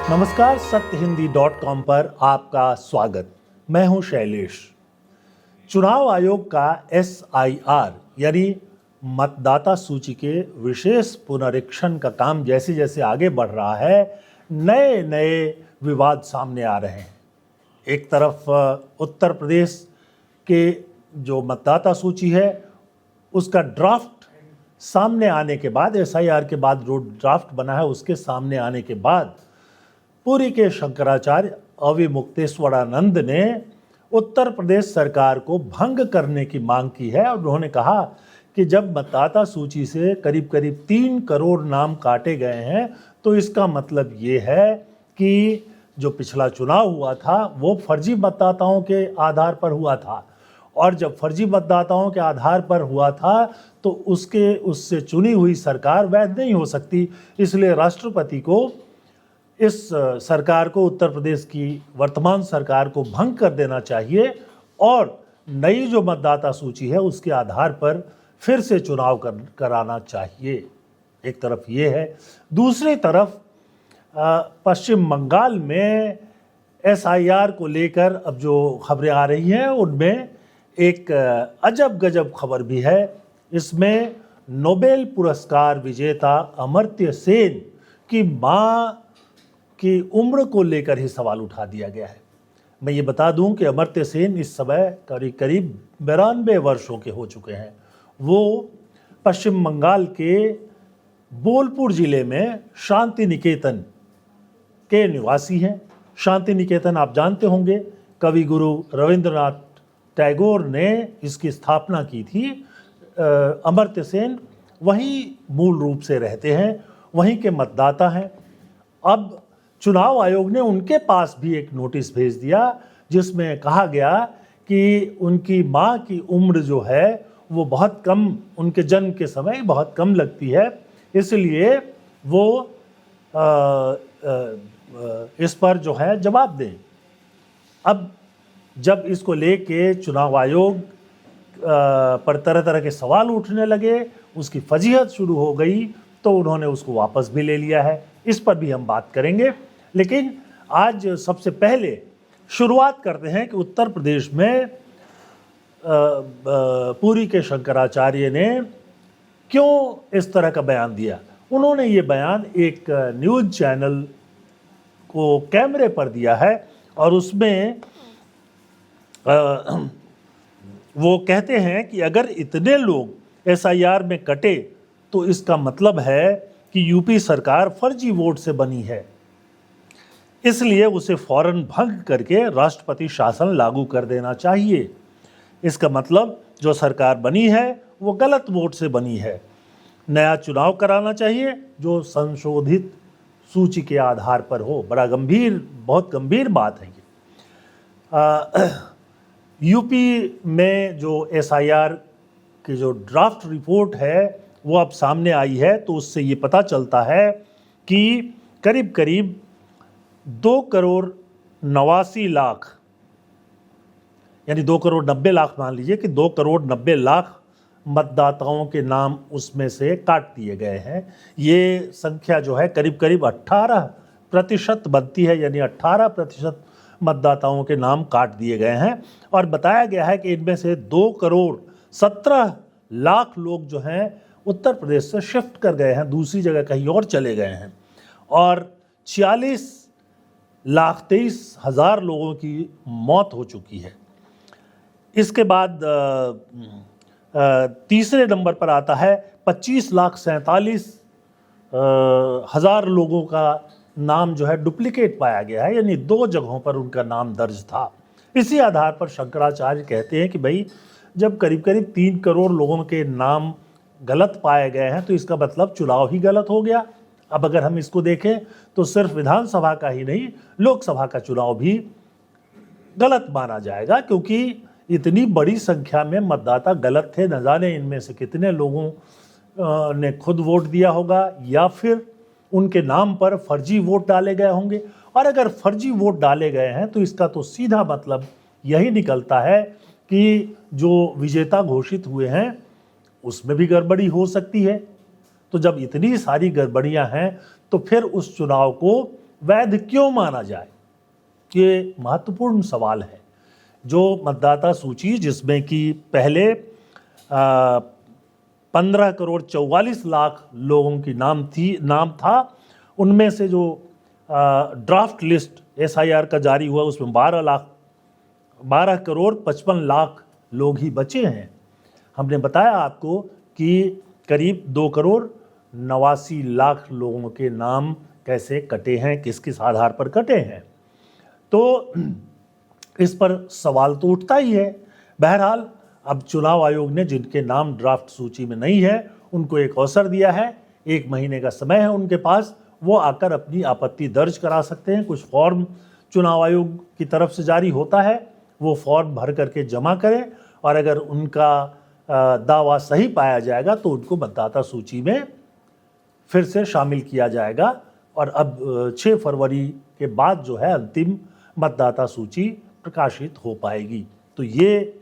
नमस्कार, सत्यहिंदी.com पर आपका स्वागत। मैं हूं शैलेश। चुनाव आयोग का SIR यानी मतदाता सूची के विशेष पुनरीक्षण का काम जैसे जैसे आगे बढ़ रहा है, नए नए विवाद सामने आ रहे हैं। एक तरफ उत्तर प्रदेश के जो मतदाता सूची है उसका ड्राफ्ट सामने आने के बाद, SIR के बाद जो ड्राफ्ट बना है उसके सामने आने के बाद पुरी के शंकराचार्य अविमुक्तेश्वरानंद ने उत्तर प्रदेश सरकार को भंग करने की मांग की है और उन्होंने कहा कि जब मतदाता सूची से करीब करीब 3 करोड़ नाम काटे गए हैं तो इसका मतलब ये है कि जो पिछला चुनाव हुआ था वो फर्जी मतदाताओं के आधार पर हुआ था, और जब फर्जी मतदाताओं के आधार पर हुआ था तो उससे चुनी हुई सरकार वैध नहीं हो सकती। इसलिए राष्ट्रपति को इस सरकार को, उत्तर प्रदेश की वर्तमान सरकार को भंग कर देना चाहिए और नई जो मतदाता सूची है उसके आधार पर फिर से चुनाव कराना चाहिए। एक तरफ ये है। दूसरी तरफ पश्चिम बंगाल में SIR को लेकर अब जो खबरें आ रही हैं उनमें एक अजब गजब खबर भी है। इसमें नोबेल पुरस्कार विजेता अमर्त्य सेन की मां की उम्र को लेकर ही सवाल उठा दिया गया है। मैं ये बता दूं कि अमर्त्य सेन इस समय करीब करीब 92 वर्षों के हो चुके हैं। वो पश्चिम बंगाल के बोलपुर जिले में शांति निकेतन के निवासी हैं। शांति निकेतन आप जानते होंगे, कवि गुरु रविंद्रनाथ टैगोर ने इसकी स्थापना की थी। अमर्त्य सेन वहीं मूल रूप से रहते हैं, वहीं के मतदाता हैं। अब चुनाव आयोग ने उनके पास भी एक नोटिस भेज दिया जिसमें कहा गया कि उनकी मां की उम्र जो है वो बहुत कम, उनके जन्म के समय बहुत कम लगती है, इसलिए वो इस पर जो है जवाब दें। अब जब इसको लेके चुनाव आयोग पर तरह तरह के सवाल उठने लगे, उसकी फजीहत शुरू हो गई, तो उन्होंने उसको वापस भी ले लिया है। इस पर भी हम बात करेंगे, लेकिन आज सबसे पहले शुरुआत करते हैं कि उत्तर प्रदेश में पुरी के शंकराचार्य ने क्यों इस तरह का बयान दिया। उन्होंने ये बयान एक न्यूज़ चैनल को कैमरे पर दिया है और उसमें वो कहते हैं कि अगर इतने लोग SIR में कटे तो इसका मतलब है कि यूपी सरकार फर्जी वोट से बनी है, इसलिए उसे फौरन भंग करके राष्ट्रपति शासन लागू कर देना चाहिए। इसका मतलब जो सरकार बनी है वो गलत वोट से बनी है। नया चुनाव कराना चाहिए जो संशोधित सूची के आधार पर हो। बड़ा गंभीर, बहुत गंभीर बात है ये। यूपी में जो SIR की जो ड्राफ्ट रिपोर्ट है वो अब सामने आई है, तो उससे ये पता चलता है कि करीब करीब 2 करोड़ 89 लाख, यानी 2 करोड़ 90 लाख, मान लीजिए कि 2 करोड़ 90 लाख मतदाताओं के नाम उसमें से काट दिए गए हैं। ये संख्या जो है करीब करीब 18% बनती है, यानी 18% मतदाताओं के नाम काट दिए गए हैं। और बताया गया है कि इनमें से 2 करोड़ 17 लाख लोग जो हैं उत्तर प्रदेश से शिफ्ट कर गए हैं, दूसरी जगह कहीं और चले गए हैं, और 46 लाख 23 हज़ार लोगों की मौत हो चुकी है। इसके बाद तीसरे नंबर पर आता है 25 लाख 47 हज़ार लोगों का नाम जो है डुप्लीकेट पाया गया है, यानी 2 जगहों पर उनका नाम दर्ज था। इसी आधार पर शंकराचार्य कहते हैं कि भाई जब करीब करीब 3 करोड़ लोगों के नाम गलत पाए गए हैं तो इसका मतलब चुनाव ही गलत हो गया। अब अगर हम इसको देखें तो सिर्फ विधानसभा का ही नहीं, लोकसभा का चुनाव भी गलत माना जाएगा, क्योंकि इतनी बड़ी संख्या में मतदाता गलत थे। न जाने इनमें से कितने लोगों ने खुद वोट दिया होगा या फिर उनके नाम पर फर्जी वोट डाले गए होंगे। और अगर फर्जी वोट डाले गए हैं तो इसका तो सीधा मतलब यही निकलता है कि जो विजेता घोषित हुए हैं उसमें भी गड़बड़ी हो सकती है। तो जब इतनी सारी गड़बड़ियां हैं तो फिर उस चुनाव को वैध क्यों माना जाए, ये महत्वपूर्ण सवाल है। जो मतदाता सूची जिसमें कि पहले 15,44,00,000 लोगों की नाम था, उनमें से जो ड्राफ्ट लिस्ट SIR का जारी हुआ उसमें 12,55,00,000 लोग ही बचे हैं। हमने बताया आपको कि करीब 2,89,00,000 लोगों के नाम कैसे कटे हैं, किस किस आधार पर कटे हैं। तो इस पर सवाल तो उठता ही है। बहरहाल अब चुनाव आयोग ने जिनके नाम ड्राफ्ट सूची में नहीं है उनको एक अवसर दिया है, 1 महीने का समय है उनके पास, वो आकर अपनी आपत्ति दर्ज करा सकते हैं। कुछ फॉर्म चुनाव आयोग की तरफ से जारी होता है, वो फॉर्म भर करके जमा करें और अगर उनका दावा सही पाया जाएगा तो उनको मतदाता सूची में फिर से शामिल किया जाएगा और अब 6 फरवरी के बाद जो है अंतिम मतदाता सूची प्रकाशित हो पाएगी। तो ये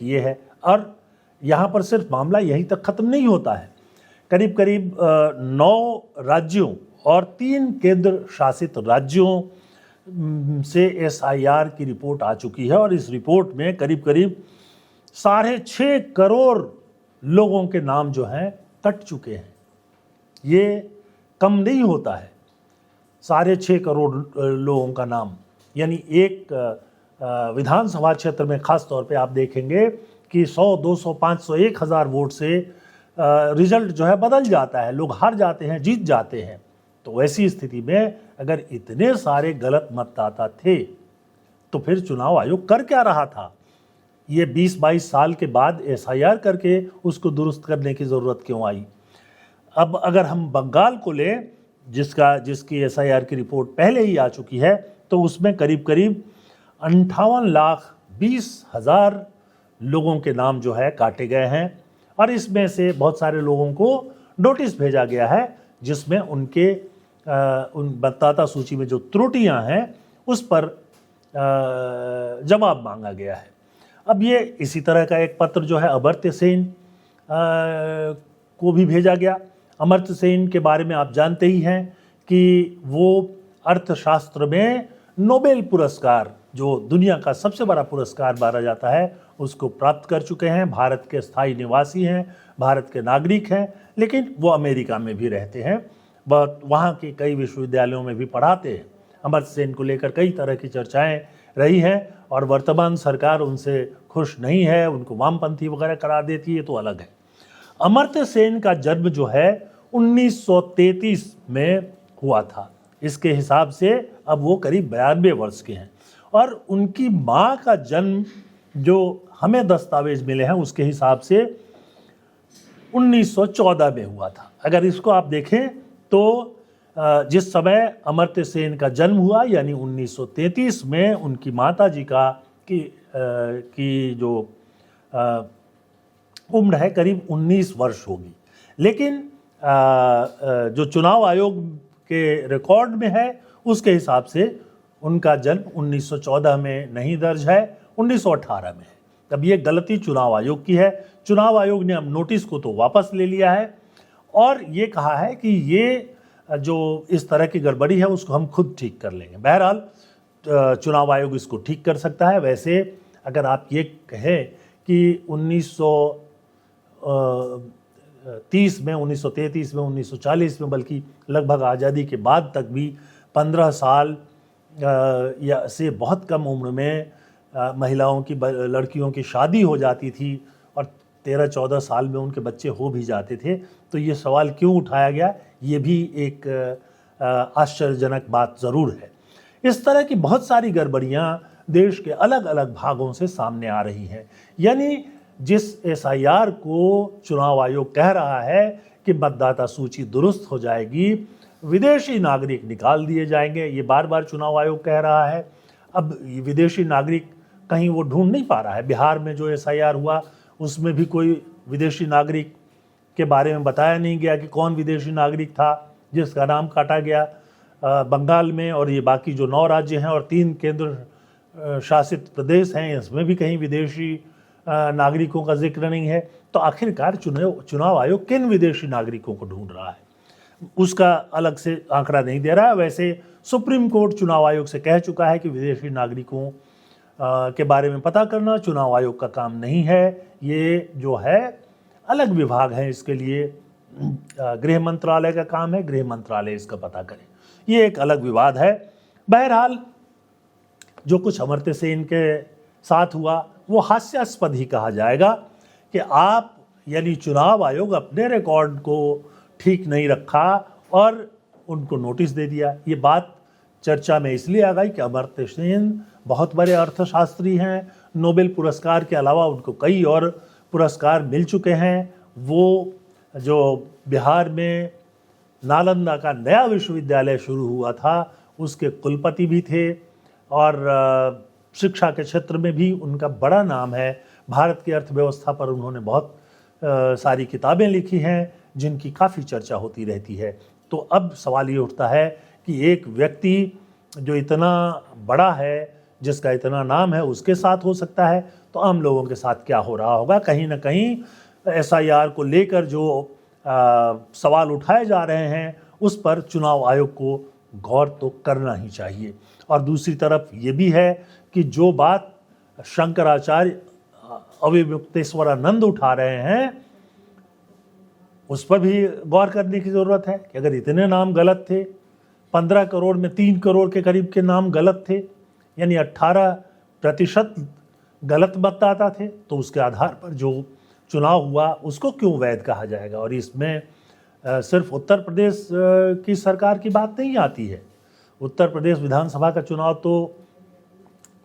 ये है। और यहाँ पर सिर्फ मामला यहीं तक खत्म नहीं होता है। करीब करीब 9 राज्यों और 3 केंद्र शासित राज्यों से SIR की रिपोर्ट आ चुकी है और इस रिपोर्ट में करीब करीब 6.5 करोड़ लोगों के नाम जो हैं कट चुके हैं। ये कम नहीं होता है, 6.5 करोड़ लोगों का नाम, यानी एक विधानसभा क्षेत्र में खास तौर पे आप देखेंगे कि 100, 200, 500, 1,000 वोट से रिजल्ट जो है बदल जाता है, लोग हार जाते हैं, जीत जाते हैं। तो वैसी स्थिति में अगर इतने सारे गलत मतदाता थे तो फिर चुनाव आयोग कर क्या रहा था? ये 20-22 साल के बाद SIR करके उसको दुरुस्त करने की ज़रूरत क्यों आई? अब अगर हम बंगाल को लें जिसकी SIR की रिपोर्ट पहले ही आ चुकी है, तो उसमें करीब करीब 58,20,000 लोगों के नाम जो है काटे गए हैं और इसमें से बहुत सारे लोगों को नोटिस भेजा गया है जिसमें उनके उन मतदाता सूची में जो त्रुटियां हैं उस पर जवाब मांगा गया है। अब ये इसी तरह का एक पत्र जो है अमर्त्य सेन को भी भेजा गया। अमर्त्य सेन के बारे में आप जानते ही हैं कि वो अर्थशास्त्र में नोबेल पुरस्कार, जो दुनिया का सबसे बड़ा पुरस्कार माना जाता है, उसको प्राप्त कर चुके हैं। भारत के स्थायी निवासी हैं, भारत के नागरिक हैं, लेकिन वो अमेरिका में भी रहते हैं, वहाँ के कई विश्वविद्यालयों में भी पढ़ाते हैं। अमर्त्य सेन को लेकर कई तरह की चर्चाएं रही हैं और वर्तमान सरकार उनसे खुश नहीं है, उनको वामपंथी वगैरह करार देती है, तो अलग है। अमर्त्य सेन का जन्म जो है 1933 में हुआ था। इसके हिसाब से अब वो करीब 92 वर्ष के हैं और उनकी माँ का जन्म जो हमें दस्तावेज मिले हैं उसके हिसाब से 1914 में हुआ था। अगर इसको आप देखें तो जिस समय अमर्त्य सेन का जन्म हुआ यानी 1933 में उनकी माताजी की जो उम्र है करीब 19 वर्ष होगी। लेकिन जो चुनाव आयोग के रिकॉर्ड में है उसके हिसाब से उनका जन्म 1914 में नहीं दर्ज है, 1918 में है। तब ये गलती चुनाव आयोग की है। चुनाव आयोग ने अब नोटिस को तो वापस ले लिया है और ये कहा है कि ये जो इस तरह की गड़बड़ी है उसको हम खुद ठीक कर लेंगे। बहरहाल चुनाव आयोग इसको ठीक कर सकता है। वैसे अगर आप ये कहें कि 1930 में, 1933 में, 1940 में, बल्कि लगभग आज़ादी के बाद तक भी 15 साल या से बहुत कम उम्र में महिलाओं की, लड़कियों की शादी हो जाती थी और 13-14 साल में उनके बच्चे हो भी जाते थे। तो ये सवाल क्यों उठाया गया, ये भी एक आश्चर्यजनक बात ज़रूर है। इस तरह की बहुत सारी गड़बड़ियाँ देश के अलग अलग भागों से सामने आ रही हैं। यानी जिस SIR को चुनाव आयोग कह रहा है कि मतदाता सूची दुरुस्त हो जाएगी, विदेशी नागरिक निकाल दिए जाएंगे, ये बार बार चुनाव आयोग कह रहा है। अब विदेशी नागरिक कहीं वो ढूंढ नहीं पा रहा है। बिहार में जो SIR हुआ उसमें भी कोई विदेशी नागरिक के बारे में बताया नहीं गया कि कौन विदेशी नागरिक था जिसका नाम काटा गया। बंगाल में और ये बाकी जो 9 राज्य हैं और 3 केंद्र शासित प्रदेश हैं, इसमें भी कहीं विदेशी नागरिकों का जिक्र नहीं है। तो आखिरकार चुनाव आयोग किन विदेशी नागरिकों को ढूंढ रहा है? उसका अलग से आंकड़ा नहीं दे रहा है। वैसे सुप्रीम कोर्ट चुनाव आयोग से कह चुका है कि विदेशी नागरिकों के बारे में पता करना चुनाव आयोग का काम नहीं है। ये जो है अलग विभाग है, इसके लिए गृह मंत्रालय का काम है, गृह मंत्रालय इसका पता करे। ये एक अलग विवाद है। बहरहाल जो कुछ अमर्त्य सेन के साथ हुआ वो हास्यास्पद ही कहा जाएगा कि आप यानी चुनाव आयोग अपने रिकॉर्ड को ठीक नहीं रखा और उनको नोटिस दे दिया। ये बात चर्चा में इसलिए आ गई कि अमर्त्य सेन बहुत बड़े अर्थशास्त्री हैं, नोबेल पुरस्कार के अलावा उनको कई और पुरस्कार मिल चुके हैं। वो जो बिहार में नालंदा का नया विश्वविद्यालय शुरू हुआ था उसके कुलपति भी थे और शिक्षा के क्षेत्र में भी उनका बड़ा नाम है। भारत की अर्थव्यवस्था पर उन्होंने बहुत सारी किताबें लिखी हैं जिनकी काफ़ी चर्चा होती रहती है। तो अब सवाल ये उठता है कि एक व्यक्ति जो इतना बड़ा है, जिसका इतना नाम है, उसके साथ हो सकता है, तो आम लोगों के साथ क्या हो रहा होगा। कहीं ना कहीं SIR को लेकर जो सवाल उठाए जा रहे हैं उस पर चुनाव आयोग को गौर तो करना ही चाहिए। और दूसरी तरफ ये भी है कि जो बात शंकराचार्य अविमुक्तेश्वरानंद उठा रहे हैं उस पर भी गौर करने की ज़रूरत है कि अगर इतने नाम गलत थे, 15 करोड़ में 3 करोड़ के करीब के नाम गलत थे, यानी 18% गलत मतदाता थे, तो उसके आधार पर जो चुनाव हुआ उसको क्यों वैध कहा जाएगा। और इसमें सिर्फ उत्तर प्रदेश की सरकार की बात नहीं आती है। उत्तर प्रदेश विधानसभा का चुनाव तो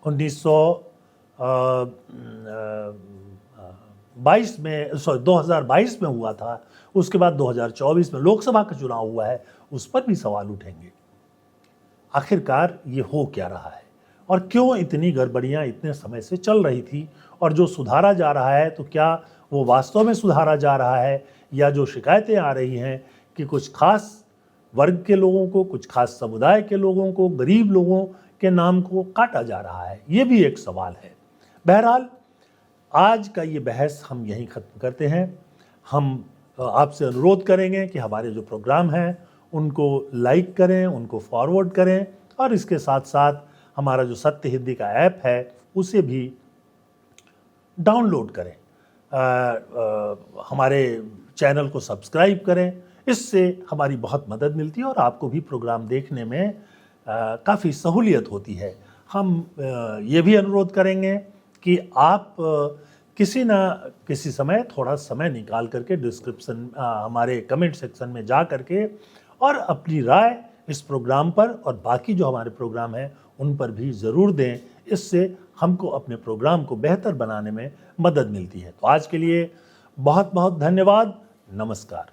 2022 में हुआ था। उसके बाद 2024 में लोकसभा का चुनाव हुआ है, उस पर भी सवाल उठेंगे। आखिरकार ये हो क्या रहा है और क्यों इतनी गड़बड़ियां इतने समय से चल रही थी, और जो सुधारा जा रहा है तो क्या वो वास्तव में सुधारा जा रहा है, या जो शिकायतें आ रही हैं कि कुछ खास वर्ग के लोगों को, कुछ खास समुदाय के लोगों को, गरीब लोगों के नाम को काटा जा रहा है, ये भी एक सवाल है। बहरहाल आज का ये बहस हम यहीं ख़त्म करते हैं। हम आपसे अनुरोध करेंगे कि हमारे जो प्रोग्राम हैं उनको लाइक करें, उनको फॉरवर्ड करें, और इसके साथ साथ हमारा जो सत्य हिंदी का ऐप है उसे भी डाउनलोड करें। हमारे चैनल को सब्सक्राइब करें, इससे हमारी बहुत मदद मिलती है और आपको भी प्रोग्राम देखने में काफ़ी सहूलियत होती है। हम ये भी अनुरोध करेंगे कि आप किसी न किसी समय थोड़ा समय निकाल करके डिस्क्रिप्शन हमारे कमेंट सेक्शन में जा करके और अपनी राय इस प्रोग्राम पर और बाकी जो हमारे प्रोग्राम हैं उन पर भी ज़रूर दें। इससे हमको अपने प्रोग्राम को बेहतर बनाने में मदद मिलती है। तो आज के लिए बहुत बहुत धन्यवाद। नमस्कार।